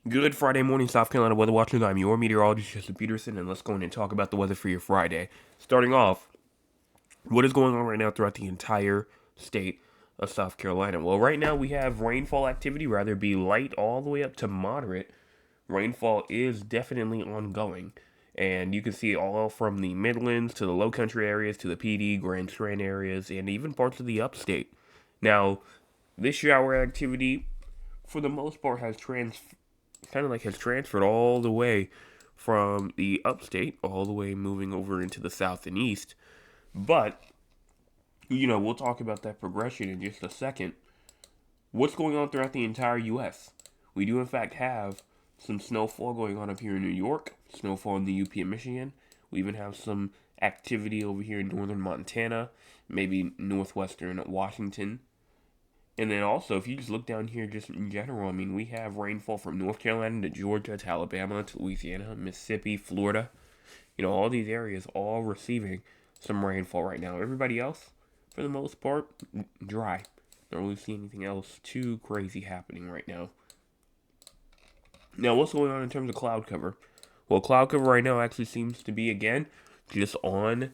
Good Friday morning, South Carolina weather watchers. I'm your meteorologist, Justin Peterson, and let's go in and talk about the weather for your Friday. Starting off, what is going on right now throughout the entire state of South Carolina? Well, right now we have rainfall activity, rather be light all the way up to moderate. Rainfall is definitely ongoing, and you can see it all from the Midlands to the Low Country areas to the PD, Grand Strand areas, and even parts of the upstate. Now, this shower activity, for the most part, has transferred all the way from the upstate, all the way moving over into the south and east. But we'll talk about that progression in just a second. What's going on throughout the entire U.S.? We do, in fact, have some snowfall going on up here in New York, snowfall in the UP and Michigan. We even have some activity over here in northern Montana, maybe northwestern Washington. And then also, if you just look down here just in general, I mean, we have rainfall from North Carolina to Georgia to Alabama to Louisiana, Mississippi, Florida. All these areas all receiving some rainfall right now. Everybody else, for the most part, dry. Don't really see anything else too crazy happening right now. Now, what's going on in terms of cloud cover? Well, cloud cover right now actually seems to be, again, just on,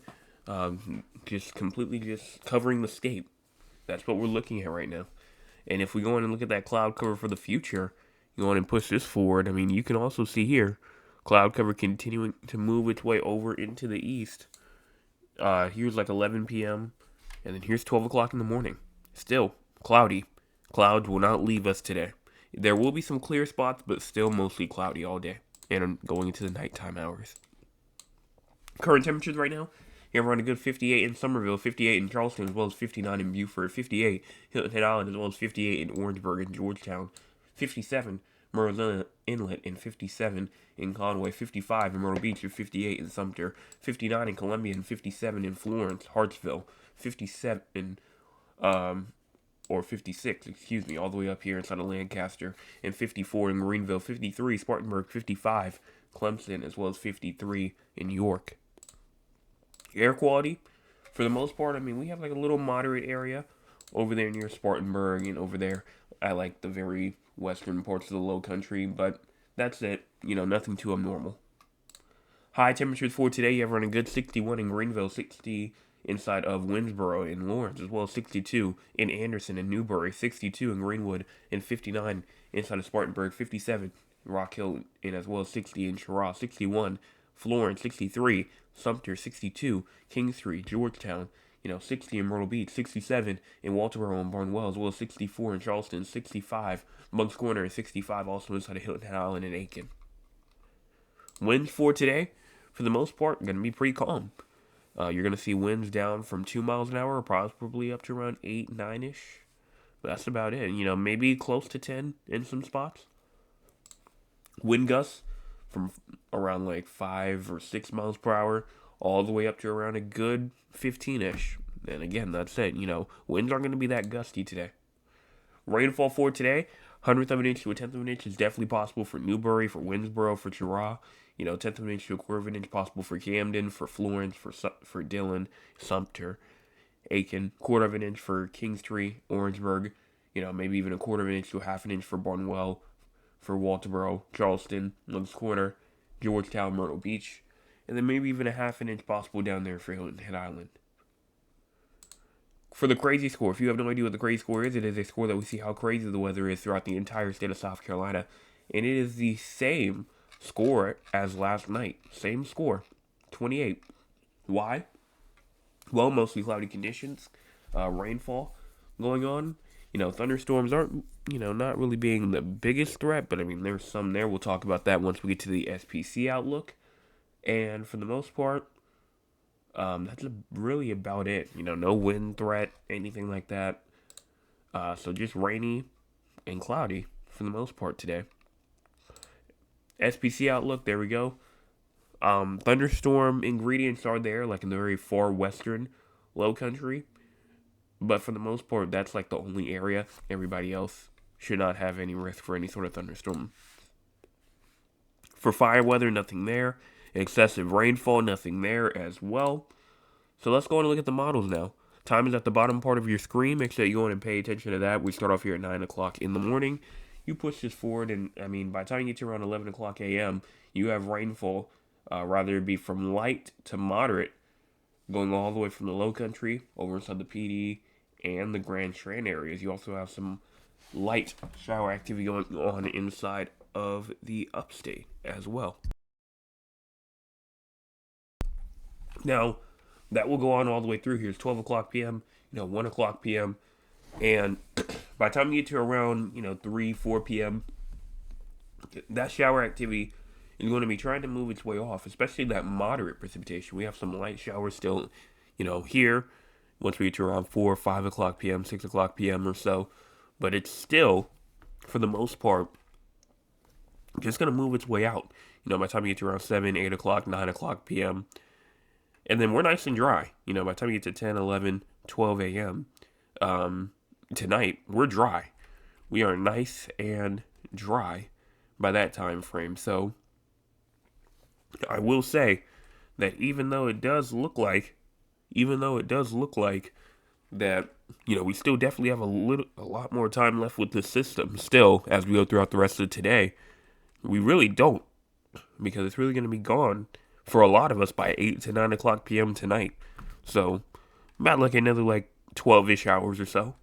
just completely just covering the state. That's what we're looking at right now. And if we go in and look at that cloud cover for the future, you go in and push this forward. I mean, you can also see here cloud cover continuing to move its way over into the east. Here's like 11 p.m. and then here's 12 o'clock in the morning. Still cloudy. Clouds will not leave us today. There will be some clear spots, but still mostly cloudy all day and going into the nighttime hours. Current temperatures right now, you have around a good 58 in Somerville, 58 in Charleston, as well as 59 in Beaufort, 58 Hilton Head Island, as well as 58 in Orangeburg and Georgetown, 57 Myrtle Inlet, and 57 in Conway, 55 in Myrtle Beach, and 58 in Sumter, 59 in Columbia, and 57 in Florence, Hartsville, 57 or 56, excuse me, all the way up here inside of Lancaster, and 54 in Greenville, 53 Spartanburg, 55 Clemson, as well as 53 in York. Air quality, for the most part, I mean, we have like a little moderate area over there near Spartanburg and over there at like the very western parts of the low country, but that's it. Nothing too abnormal. High temperatures for today, you have around a good 61 in Greenville, 60 inside of Winsboro and Lawrence, as well as 62 in Anderson and Newberry, 62 in Greenwood, and 59 inside of Spartanburg, 57 in Rock Hill, and as well as 60 in Cheraw, 61 Florence, 63 Sumter, 62 Kingstree, Georgetown, 60 in Myrtle Beach, 67 in Walterboro and Barnwell, as well as 64 in Charleston, 65 Moncks Corner, and 65 also inside of Hilton Head Island and Aiken. Winds for today, for the most part, going to be pretty calm. You're going to see winds down from 2 miles an hour, probably up to around 8, 9 ish. But that's about it. Maybe close to 10 in some spots. Wind gusts from around like 5 or 6 miles per hour all the way up to around a good 15 ish. And again, that's it. Winds aren't going to be that gusty today. Rainfall for today, 100th of an inch to a 10th of an inch is definitely possible for Newberry, for Winsboro, for Cheraw. 10th of an inch to a quarter of an inch possible for Camden, for Florence, for Dillon, Sumter, Aiken. Quarter of an inch for Kingstree, Orangeburg. Maybe even a quarter of an inch to a half an inch for Barnwell, for Walterboro, Charleston, Moncks Corner, Georgetown, Myrtle Beach. And then maybe even a half an inch possible down there for Hilton Head Island. For the crazy score, if you have no idea what the crazy score is, it is a score that we see how crazy the weather is throughout the entire state of South Carolina. And it is the same score as last night. Same score, 28. Why? Well, mostly cloudy conditions, rainfall going on. Thunderstorms aren't, not really being the biggest threat, but I mean, there's some there. We'll talk about that once we get to the SPC outlook. And for the most part, that's really about it. No wind threat, anything like that. So just rainy and cloudy for the most part today. SPC outlook, there we go. Thunderstorm ingredients are there, like in the very far western low country. But for the most part, that's like the only area. Everybody else should not have any risk for any sort of thunderstorm. For fire weather, nothing there. Excessive rainfall, nothing there as well. So let's go and look at the models now. Time is at the bottom part of your screen. Make sure you go in and pay attention to that. We start off here at 9 o'clock in the morning. you push this forward, and I mean, by the time you get to around 11 o'clock a.m., you have rainfall, rather it be from light to moderate, going all the way from the low country over inside the Petey and the Grand Strand areas. You also have some light shower activity going on inside of the upstate as well. Now, that will go on all the way through here. It's 12 o'clock p.m., 1 o'clock p.m., and by the time you get to around, 3, 4 p.m., that shower activity is going to be trying to move its way off, especially that moderate precipitation. We have some light showers still, here once we get to around 4 or 5 o'clock p.m., 6 o'clock p.m. or so. But it's still, for the most part, just going to move its way out. By the time you get to around 7, 8 o'clock, 9 o'clock p.m., and then we're nice and dry. By the time you get to 10, 11, 12 a.m., tonight, we're dry. We are nice and dry by that time frame. So, I will say that even though it does look like that, we still definitely have a lot more time left with the system still as we go throughout the rest of today. We really don't, because it's really going to be gone for a lot of us by 8 to 9 o'clock p.m. tonight. So, about like another 12-ish hours or so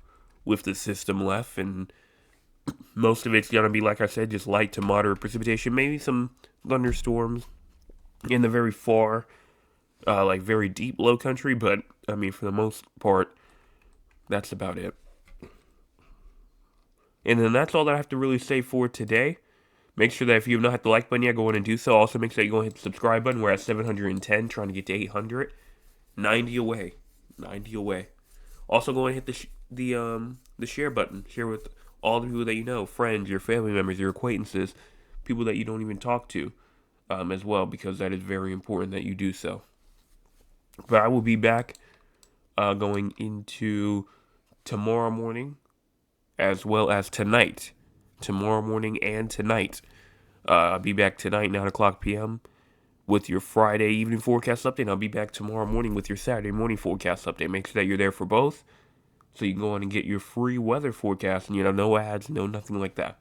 with the system left, and most of it's going to be, like I said, just light to moderate precipitation, maybe some thunderstorms in the very far, very deep low country, but, I mean, for the most part, that's about it. And then that's all that I have to really say for today. Make sure that if you have not hit the like button yet, go in and do so. Also, make sure you go and hit the subscribe button. We're at 710, trying to get to 800. 90 away. 90 away. Also, go and hit the share button. Share with all the people that you know, friends, your family members, your acquaintances, people that you don't even talk to, as well, because that is very important that you do so. But I will be back going into tomorrow morning as well as tonight. Tomorrow morning and tonight. I'll be back tonight, 9 o'clock p.m. with your Friday evening forecast update. I'll be back tomorrow morning with your Saturday morning forecast update. Make sure that you're there for both, so you can go on and get your free weather forecast, and no ads, no nothing like that.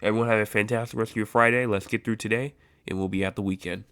Everyone have a fantastic rest of your Friday. Let's get through today, and we'll be at the weekend.